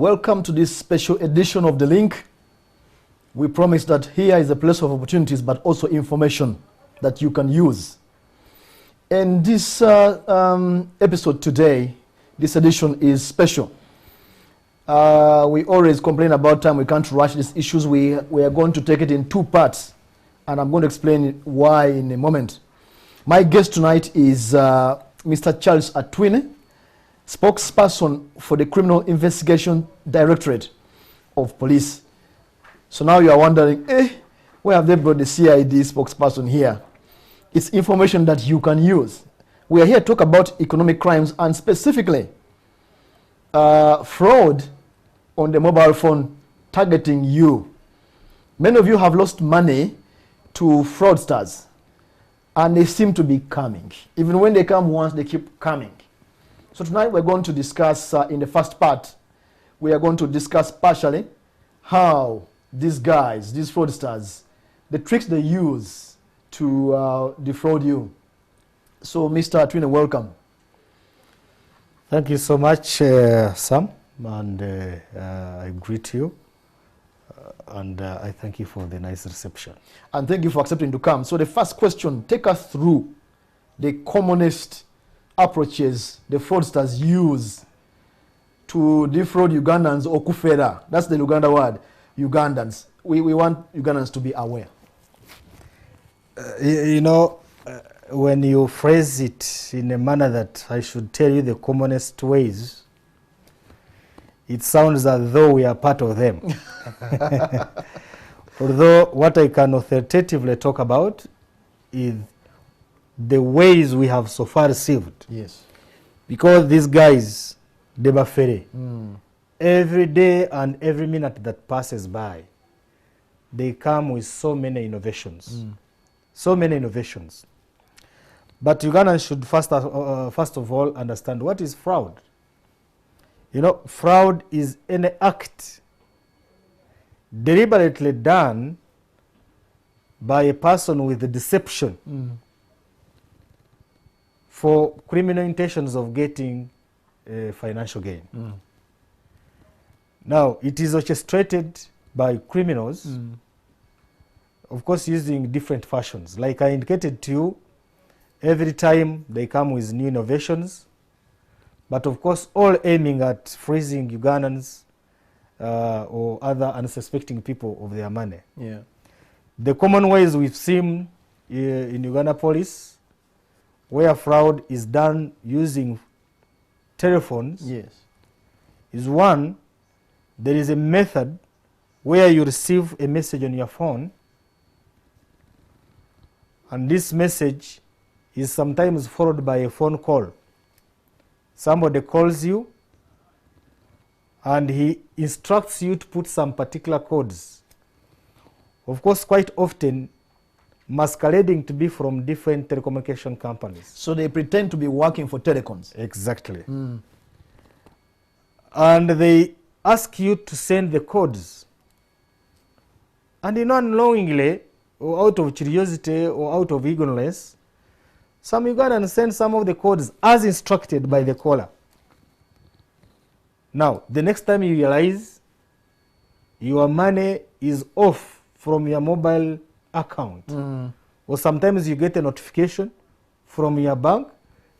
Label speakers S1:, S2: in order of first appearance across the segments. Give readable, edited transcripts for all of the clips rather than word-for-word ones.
S1: Welcome to this special edition of The Link. We promise that here is a place of opportunities, but also information that you can use. And this episode today, this edition is special. We always complain about time. We can't rush these issues. We are going to take it in two parts, and I'm going to explain why in a moment. My guest tonight is Mr. Charles Atwine, spokesperson for the Criminal Investigation Directorate of Police. So now you are wondering, where have they brought the CID spokesperson here? It's information that you can use. We are here to talk about economic crimes and specifically fraud on the mobile phone targeting you. Many of you have lost money to fraudsters, and they seem to be coming. Even when they come once, they keep coming. So tonight we're going to discuss, in the first part, we are going to discuss partially how these guys, these fraudsters, the tricks they use to defraud you. So Mr. Atwine, welcome.
S2: Thank you so much, Sam, and I greet you, and I thank you for the nice reception.
S1: And thank you for accepting to come. So the first question, take us through the commonest approaches the fraudsters use to defraud Ugandans or kufera. That's the Luganda word, Ugandans. We want Ugandans to be aware.
S2: When you phrase it in a manner that I should tell you the commonest ways, it sounds as though we are part of them. Although what I can authoritatively talk about is the ways we have so far received.
S1: Yes.
S2: Because these guys, they bafere. Every day and every minute that passes by, they come with so many innovations. So many innovations. But Ugandans should first of all understand what is fraud. Fraud is any act deliberately done by a person with the deception for criminal intentions of getting financial gain. Now, it is orchestrated by criminals, of course, using different fashions. Like I indicated to you, every time they come with new innovations, but of course, all aiming at freezing Ugandans or other unsuspecting people of their money.
S1: Yeah.
S2: The common ways we've seen in Uganda police, where fraud is done using telephones,
S1: Yes.
S2: is one, there is a method where you receive a message on your phone, and this message is sometimes followed by a phone call. Somebody calls you and he instructs you to put some particular codes. Of course, quite often masquerading to be from different telecommunication companies.
S1: So they pretend to be working for telecoms.
S2: Exactly. And they ask you to send the codes. And unknowingly, or out of curiosity or out of ignorance, some Ugandans send some of the codes as instructed by the caller. Now, the next time you realize your money is off from your mobile account, or sometimes you get a notification from your bank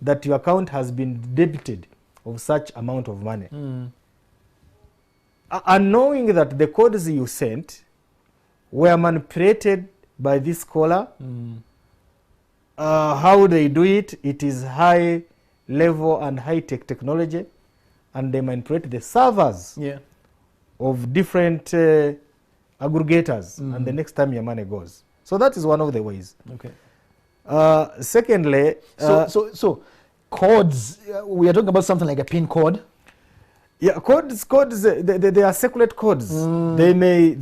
S2: that your account has been debited of such amount of money. And knowing that the codes you sent were manipulated by this caller, how they do it, it is high level and high tech technology, and they manipulate the servers of different aggregators, and the next time your money goes. So that is one of the ways.
S1: Okay.
S2: Secondly,
S1: so codes, we are talking about something like a PIN code.
S2: Yeah, codes. They are circulate codes. They may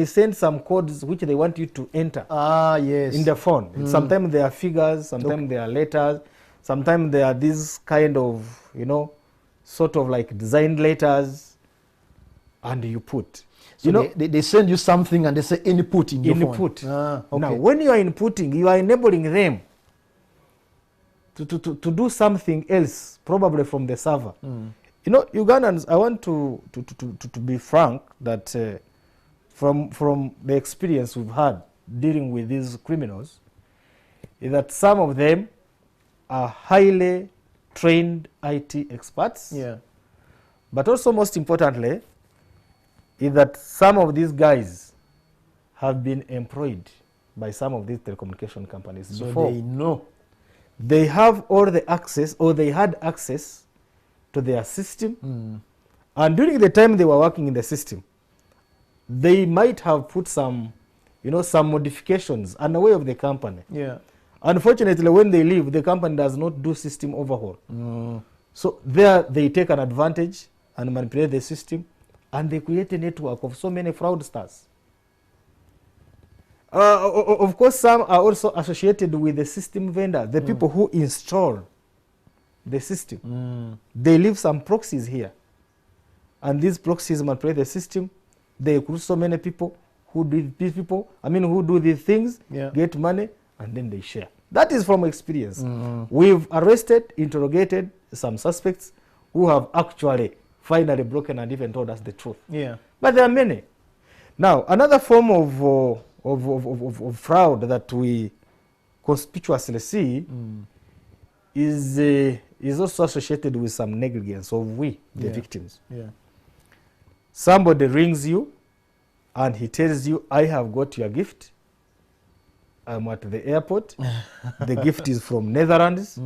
S2: send some codes which they want you to enter.
S1: Yes.
S2: In the phone. Sometimes they are figures. Sometimes they are letters. Sometimes they are these kind of sort of like designed letters, and you put.
S1: So they send you something and they say input in your phone.
S2: Okay. Now, when you are inputting, you are enabling them to do something else, probably from the server. You know, Ugandans, I want to be frank that from the experience we've had dealing with these criminals, is that some of them are highly trained IT experts.
S1: Yeah.
S2: But also, most importantly, is that some of these guys have been employed by some of these telecommunication companies
S1: So
S2: before.
S1: they know.
S2: They have all the access, or they had access to their system. And during the time they were working in the system, they might have put some, you know, some modifications unaware of the company.
S1: Yeah.
S2: Unfortunately, when they leave, the company does not do system overhaul. So there they take an advantage and manipulate the system, and they create a network of so many fraudsters. Of course, some are also associated with the system vendor, the people who install the system. They leave some proxies here, and these proxies manipulate the system. They recruit so many people who do who do these things,
S1: Yeah.
S2: get money, and then they share. That is from experience. We've arrested, interrogated some suspects who have actually finally broken and even told us the truth.
S1: Yeah.
S2: But there are many. Now, another form of fraud that we conspicuously see is also associated with some negligence of the
S1: Yeah.
S2: victims.
S1: Yeah.
S2: Somebody rings you and he tells you, I have got your gift. I'm at the airport. The gift is from Netherlands.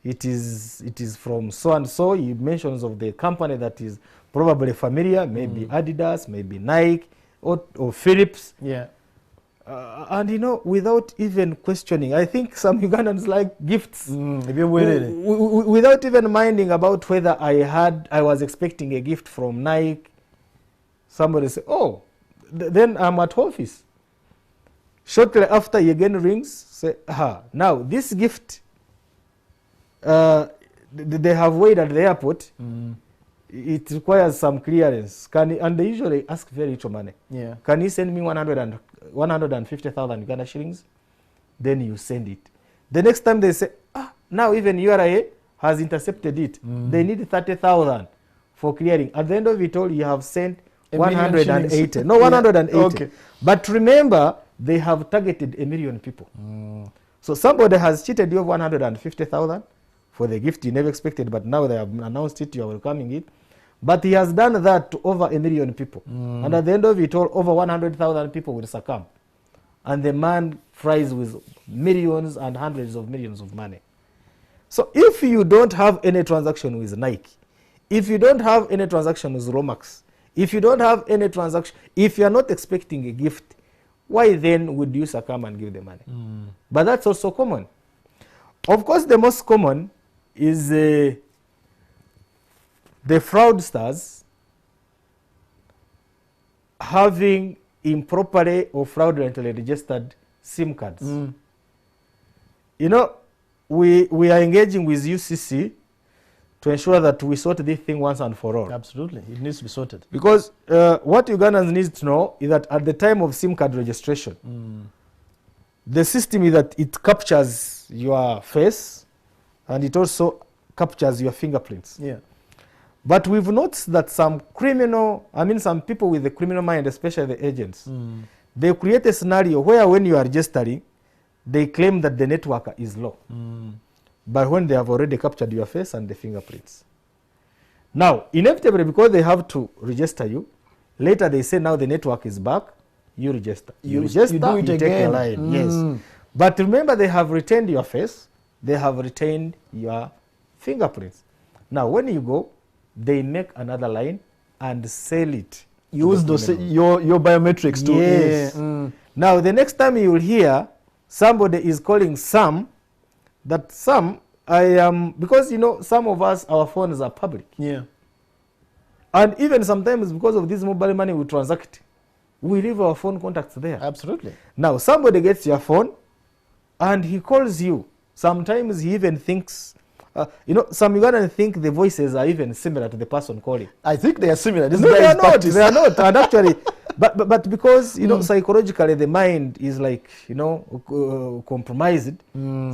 S2: It is from so and so. He mentions of the company that is probably familiar, maybe Adidas, maybe Nike, or Philips.
S1: Yeah.
S2: And you know, without even questioning, I think some Ugandans like gifts. Without even minding about whether I was expecting a gift from Nike. Somebody say, oh, then I'm at office. Shortly after, he again rings, say, now this gift, they have weighed at the airport. It requires some clearance. And they usually ask very little money.
S1: Yeah.
S2: Can you send me 150,000 Uganda shillings? Then you send it. The next time they say, now even URA has intercepted it. They need 30,000 for clearing. At the end of it all, you have sent 180. No, 180.
S1: Yeah. Okay.
S2: But remember, they have targeted 1 million people. So somebody has cheated you of 150,000 for the gift you never expected, but now they have announced it, you are welcoming it. But he has done that to over 1 million people. And at the end of it all, over 100,000 people will succumb. And the man fries with millions and hundreds of millions of money. So if you don't have any transaction with Nike, if you don't have any transaction with Romax, if you don't have any transaction, if you are not expecting a gift, why then would you succumb and give the money? But that's also common. Of course, the most common is the fraudsters having improperly or fraudulently registered SIM cards. You know, we are engaging with UCC to ensure that we sort this thing once and for all.
S1: Absolutely. It needs to be sorted.
S2: Because what Ugandans need to know is that at the time of SIM card registration, the system is that it captures your face and it also captures your fingerprints.
S1: Yeah.
S2: But we've noticed that some people with a criminal mind, especially the agents, they create a scenario where when you are registering, they claim that the network is low. But when they have already captured your face and the fingerprints. Now, inevitably, because they have to register you, later they say now the network is back, you register. You register,
S1: do it
S2: you take a
S1: again.
S2: line. Yes. But remember, they have retained your face, they have retained your fingerprints. Now, when you go, they make another line and sell it.
S1: Use those your biometrics to.
S2: Yes. Now, the next time you will hear somebody is calling Sam, that Sam, because you know, some of us, our phones are public.
S1: Yeah.
S2: And even sometimes because of this mobile money we transact, we leave our phone contacts there.
S1: Absolutely.
S2: Now, somebody gets your phone and he calls you. Sometimes he even thinks, some Ugandans think the voices are even similar to the person calling.
S1: I think they are similar.
S2: No, they are not. They are not. And actually, but because, you know, psychologically the mind is like, you know, compromised.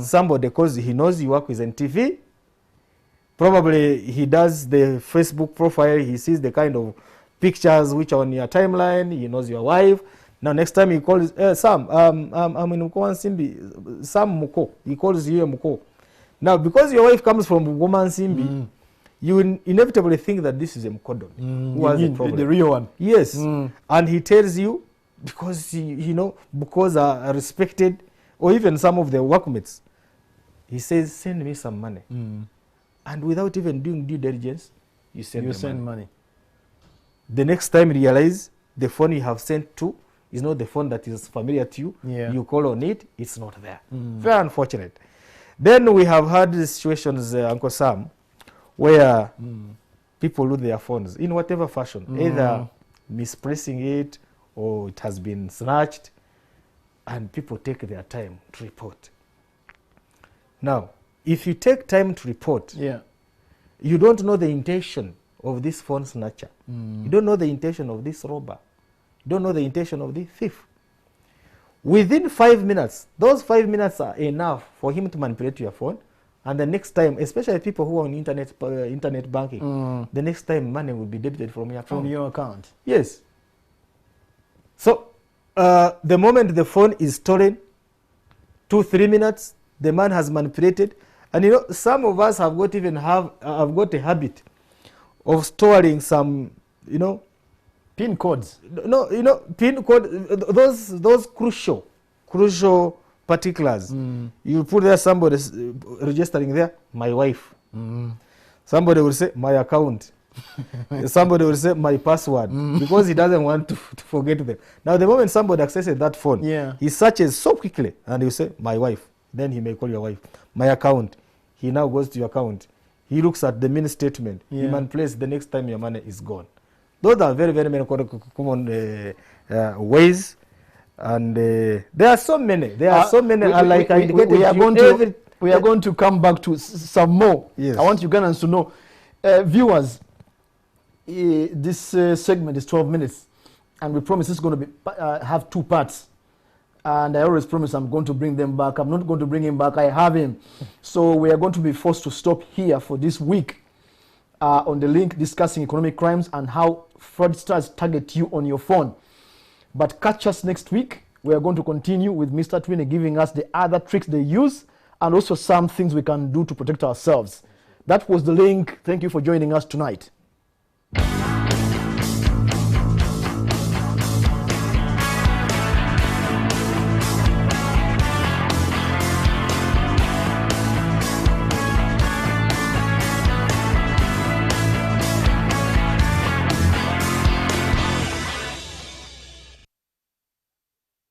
S2: Somebody, because he knows you work with NTV, probably he does the Facebook profile, he sees the kind of pictures which are on your timeline, he knows your wife. Now next time he calls, Sam, I'm in Muko Simbi, Sam Muko, he calls you Muko. Now because your wife comes from Muko Simbi, you will inevitably think that this is a Mkodon who has a problem.
S1: The real one.
S2: Yes, and he tells you, because you know, because are respected, or even some of the workmates, he says, send me some money. And without even doing due diligence, you send money. The next time you realize the phone you have sent to is not the phone that is familiar to you. You call on it, it's not there. Very unfortunate. Then we have had situations, Uncle Sam, where people lose their phones in whatever fashion, either mispressing it or it has been snatched, and people take their time to report. Now, if you take time to report, you don't know the intention of this phone snatcher. You don't know the intention of this robber. You don't know the intention of the thief. Within 5 minutes, those 5 minutes are enough for him to manipulate your phone. And the next time, especially people who are on internet banking, the next time money will be debited from your account.
S1: From your account.
S2: Yes. So the moment the phone is stolen, 2-3 minutes, the man has manipulated. And you know, some of us have got a habit of storing some, you know,
S1: PIN codes.
S2: No, you know, PIN code, those crucial particulars. You put there, somebody registering there, my wife. Somebody will say, my account. Somebody will say, my password, because he doesn't want to forget them. Now, the moment somebody accesses that phone, he searches so quickly, and he'll say, my wife. Then he may call your wife. My account. He now goes to your account. He looks at the mini statement. He manipulates the next time your money is gone. Those are very, very many common ways. And there are so many. There are so many. Like I indicated,
S1: we are going to come back to some more.
S2: Yes.
S1: I want Ugandans to know. Viewers, this segment is 12 minutes. And we promise it's going to have 2 parts. And I always promise I'm going to bring them back. I'm not going to bring him back. I have him. So we are going to be forced to stop here for this week on the link discussing economic crimes and how fraudsters target you on your phone. But catch us next week. We are going to continue with Mr. Twine giving us the other tricks they use and also some things we can do to protect ourselves. That was the link. Thank you for joining us tonight.